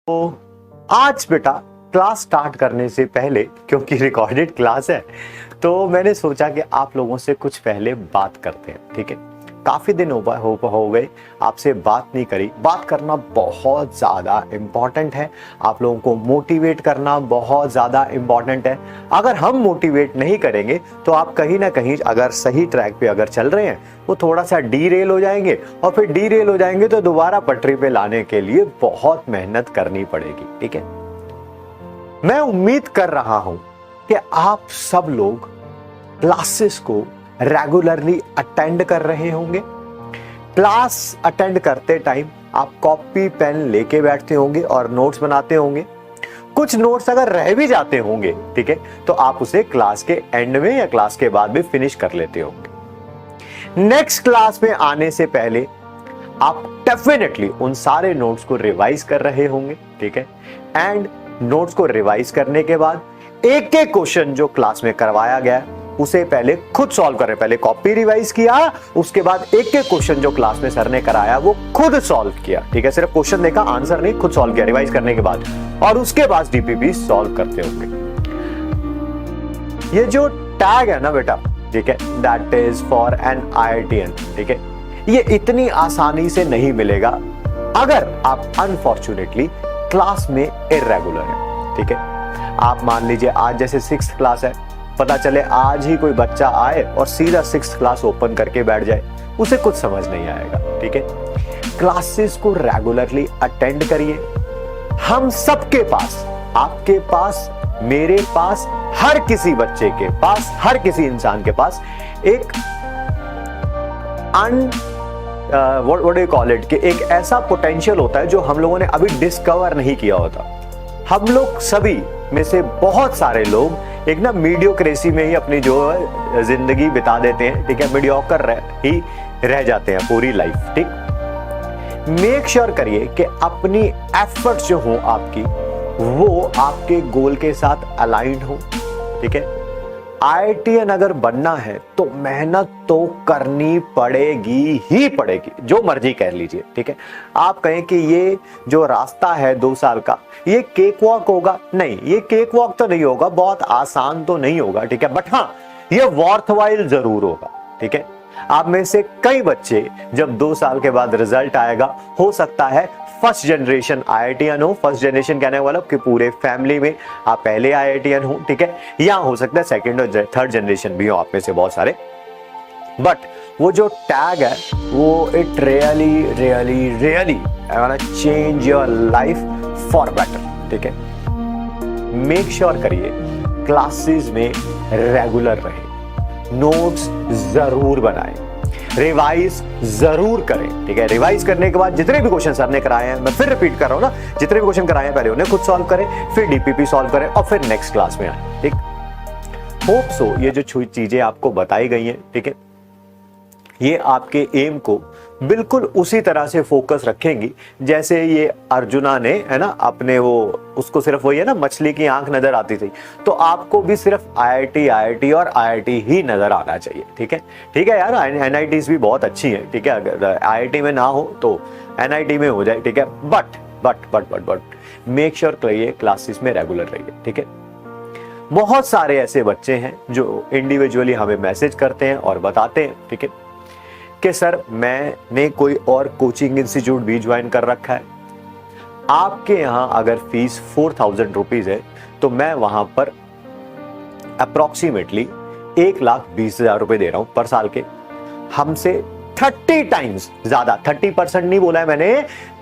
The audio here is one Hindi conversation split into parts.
तो आज बेटा क्लास स्टार्ट करने से पहले, क्योंकि रिकॉर्डेड क्लास है, तो मैंने सोचा कि आप लोगों से कुछ पहले बात करते हैं। ठीक है, काफी दिन हो गए आपसे बात नहीं करी। बात करना बहुत ज्यादा इम्पोर्टेंट है, आप लोगों को मोटिवेट करना बहुत ज्यादा इम्पोर्टेंट है। अगर हम मोटिवेट नहीं करेंगे तो आप कहीं ना कहीं अगर सही ट्रैक पे अगर चल रहे हैं वो थोड़ा सा डीरेल हो जाएंगे, और फिर डीरेल हो जाएंगे तो दोबारा पटरी पे लाने के लिए बहुत मेहनत करनी पड़ेगी। ठीक है, मैं उम्मीद कर रहा हूं कि आप सब लोग क्लासेस को रेगुलरली अटेंड कर रहे होंगे। क्लास अटेंड करते टाइम आप कॉपी पेन लेके बैठते होंगे और नोट्स बनाते होंगे। कुछ नोट्स अगर रह भी जाते होंगे, ठीक है, तो आप उसे क्लास के एंड में या क्लास के बाद भी फिनिश कर लेते होंगे। नेक्स्ट क्लास में आने से पहले आप डेफिनेटली उन सारे नोट्स को रिवाइज कर रहे होंगे। ठीक है, एंड नोट्स को रिवाइज करने के बाद एक एक क्वेश्चन जो क्लास में करवाया गया उसे पहले खुद सॉल्व करें। पहले कॉपी रिवाइज किया, उसके बाद एक एक क्वेश्चन जो क्लास में सर ने कराया वो खुद सॉल्व किया। ठीक है, सिर्फ क्वेश्चन देखा, आंसर नहीं, खुद सॉल्व किया रिवाइज करने के बाद, और उसके बाद डीपीपी सॉल्व करते होंगे। ये जो टैग है ना बेटा, ठीक है, that is for an IITian। ठीक है, ये इतनी आसानी से नहीं मिलेगा अगर आप अनफॉर्चुनेटली क्लास में इर्रेगुलर है। ठीक है, आप मान लीजिए आज जैसे 6th क्लास है, पता चले आज ही कोई बच्चा आए और सीधा 6th क्लास ओपन करके बैठ जाए, उसे कुछ समझ नहीं आएगा। ठीक है, क्लासेस को रेगुलरली अटेंड करिए। हम सबके पास, आपके पास, मेरे पास, हर किसी बच्चे के पास, हर किसी इंसान के पास एक what do you call it, कि एक ऐसा पोटेंशियल होता है जो हम लोगों ने अभी डिस्कवर नहीं किया होता। हम लोग सभी में से बहुत सारे लोग एक ना मीडियोक्रेसी में ही अपनी जो जिंदगी बिता देते हैं। ठीक है, मीडियोकर ही रह जाते हैं पूरी लाइफ। ठीक, मेक श्योर करिए कि अपनी एफर्ट्स जो हो आपकी वो आपके गोल के साथ अलाइंड हो। ठीक है, IITian अगर बनना है तो मेहनत तो करनी पड़ेगी ही पड़ेगी, जो मर्जी कह लीजिए। ठीक है, आप कहें कि ये जो रास्ता है 2 साल का ये केक वॉक होगा, नहीं, ये केक वॉक तो नहीं होगा, बहुत आसान तो नहीं होगा। ठीक है, बट हाँ, ये वॉर्थवाइल जरूर होगा। ठीक है, आप में से कई बच्चे जब 2 साल के बाद रिजल्ट आएगा, हो सकता है फर्स्ट जनरेशन IITian हो। फर्स्ट जनरेशन कहने वाला कि पूरे फैमिली में आप पहले IITian हो। ठीक है, या हो सकता है सेकंड और थर्ड जनरेशन भी हो आप में से बहुत सारे, बट वो जो टैग है वो it really change your life for better. ठीक है, मेक श्योर करिए क्लासेस में रेगुलर रहे, नोट्स जरूर बनाएं, रिवाइज जरूर करें। ठीक है, रिवाइज करने के बाद जितने भी क्वेश्चन सर ने कराए हैं, मैं फिर रिपीट कर रहा हूं ना, जितने भी क्वेश्चन कराए हैं पहले उन्हें खुद सॉल्व करें, फिर डीपीपी सॉल्व करें और फिर नेक्स्ट क्लास में आए। ठीक, होप सो ये जो चीजें आपको बताई गई हैं, ठीक है, ये आपके एम को बिल्कुल उसी तरह से फोकस रखेंगी जैसे ये अर्जुना ने, है ना, अपने वो उसको सिर्फ वही है ना, मछली की आंख नजर आती थी, तो आपको भी सिर्फ IIT और IIT ही नजर आना चाहिए। ठीक है, ठीक है यार, NITs भी बहुत अच्छी है। ठीक है, अगर IIT में ना हो तो NIT में हो जाए। ठीक है, बट मेक श्योर करिए क्लासेस में रेगुलर रहिए। ठीक है, बहुत सारे ऐसे बच्चे हैं जो इंडिविजुअली हमें मैसेज करते हैं और बताते हैं, ठीक है, कि सर मैंने कोई और कोचिंग इंस्टीट्यूट भी ज्वाइन कर रखा है, आपके यहां अगर फीस 4000 रुपीज है तो मैं वहां पर अप्रोक्सीमेटली 1,20,000 रुपए दे रहा हूं पर साल के। हमसे 30 टाइम्स ज्यादा, 30% नहीं बोला है मैंने,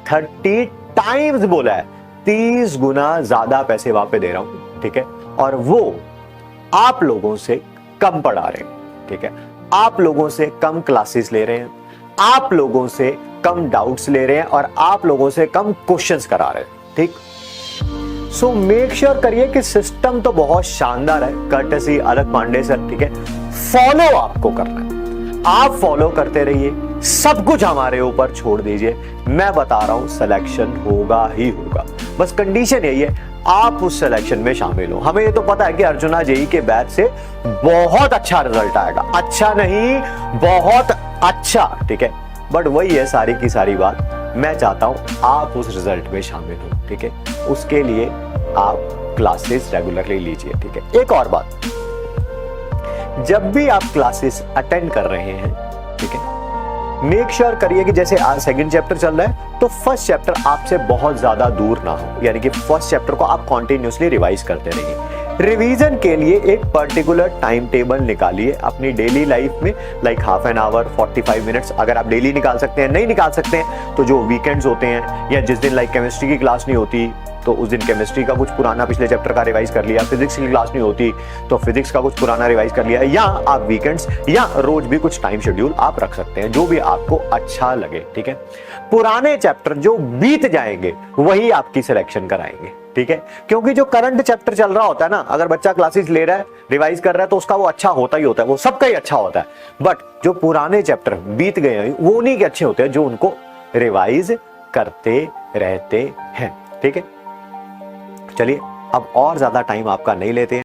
30 टाइम्स बोला है, 30 गुना ज्यादा पैसे वहां पे दे रहा हूं। ठीक है, और वो आप लोगों से कम पढ़ा रहे हैं। ठीक है, आप लोगों से कम क्लासेस ले रहे हैं, आप लोगों से कम डाउट्स ले रहे हैं और आप लोगों से कम क्वेश्चंस करा रहे हैं। ठीक, सो मेक श्योर करिए कि सिस्टम तो बहुत शानदार है, कर्टसी अलग पांडे सर। ठीक है, फॉलो आपको करना है, आप फॉलो करते रहिए, सब कुछ हमारे ऊपर छोड़ दीजिए। मैं बता रहा हूं सिलेक्शन होगा ही होगा, बस कंडीशन यही है आप उस सिलेक्शन में शामिल हो। हमें ये तो पता है कि अर्जुना जेई के बैच से बहुत अच्छा रिजल्ट आएगा, अच्छा नहीं बहुत अच्छा। ठीक है, बट वही है सारी की सारी बात, मैं चाहता हूं आप उस रिजल्ट में शामिल हो, ठीक है। उसके लिए आप क्लासेस रेगुलरली लीजिए, ठीक है। एक और बात, जब भी आप क्लासेस अटेंड कर रहे हैं, ठीक है, मेक श्योर करिए कि जैसे आज सेकंड चैप्टर चल रहा है तो फर्स्ट चैप्टर आपसे बहुत ज्यादा दूर ना हो, यानी कि फर्स्ट चैप्टर को आप कॉन्टिन्यूसली रिवाइज करते रहिए। रिवीजन के लिए एक पर्टिकुलर टाइम टेबल निकालिए अपनी डेली लाइफ में, like half an hour, 45 minutes. अगर आप डेली निकाल सकते हैं, नहीं निकाल सकते हैं तो जो वीकेंड्स होते हैं या जिस दिन लाइक केमिस्ट्री की क्लास नहीं होती तो उस दिन केमिस्ट्री का कुछ पुराना पिछले चैप्टर का रिवाइज कर लिया, फिजिक्स की क्लास नहीं होती तो फिजिक्स का कुछ पुराना रिवाइज कर लिया, या आप वीकेंड्स या रोज भी कुछ टाइम शेड्यूल आप रख सकते हैं, जो भी आपको अच्छा लगे, ठीक है। पुराने चैप्टर जो बीत जाएंगे वही आपकी सिलेक्शन कराएंगे, ठीक है, क्योंकि जो करंट चैप्टर चल रहा होता है ना, अगर बच्चा क्लासेस ले रहा है, रिवाइज कर रहा है तो उसका वो अच्छा होता ही होता है, वो सबका ही अच्छा होता है। बट जो पुराने चैप्टर बीत गए हैं वो उन्हीं के अच्छे होते हैं जो उनको रिवाइज करते रहते हैं, ठीक है। चलिए अब और ज्यादा टाइम आपका नहीं लेते हैं।